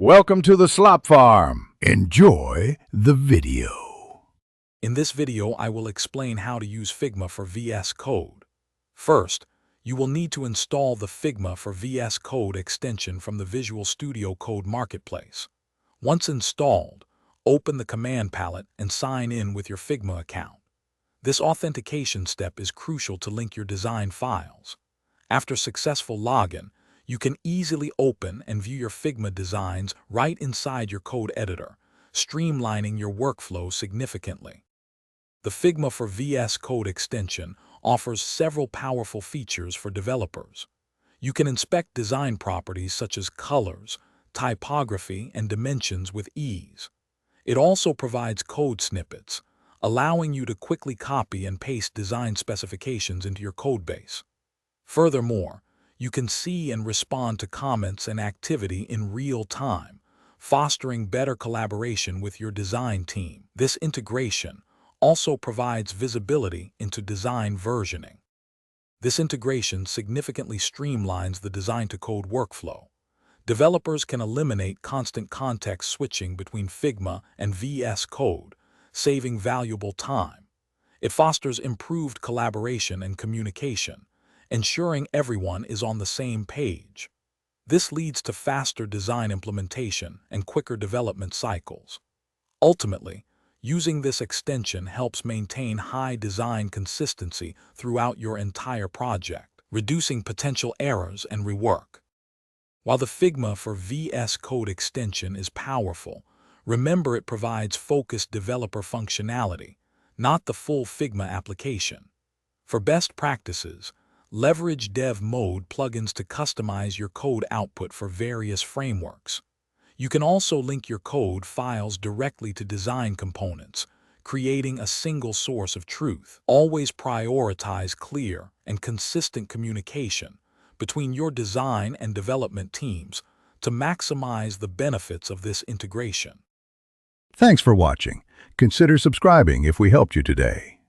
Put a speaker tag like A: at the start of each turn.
A: Welcome to the Slop Farm. Enjoy the video.
B: In this video, I will explain how to use Figma for VS Code. First, you will need to install the Figma for VS Code extension from the Visual Studio Code Marketplace. Once installed, open the command palette and sign in with your Figma account. This authentication step is crucial to link your design files. After successful login, you can easily open and view your Figma designs right inside your code editor, streamlining your workflow significantly. The Figma for VS Code extension offers several powerful features for developers. You can inspect design properties such as colors, typography, and dimensions with ease. It also provides code snippets, allowing you to quickly copy and paste design specifications into your codebase. Furthermore, you can see and respond to comments and activity in real time, fostering better collaboration with your design team. This integration also provides visibility into design versioning. This integration significantly streamlines the design-to-code workflow. Developers can eliminate constant context switching between Figma and VS Code, saving valuable time. It fosters improved collaboration and communication, ensuring everyone is on the same page. This leads to faster design implementation and quicker development cycles. Ultimately, using this extension helps maintain high design consistency throughout your entire project, reducing potential errors and rework. While the Figma for VS Code extension is powerful, remember it provides focused developer functionality, not the full Figma application. For best practices, leverage dev mode plugins to customize your code output for various frameworks. You can also link your code files directly to design components, creating a single source of truth. Always prioritize clear and consistent communication between your design and development teams to maximize the benefits of this integration.
A: Thanks for watching. Consider subscribing if we helped you today.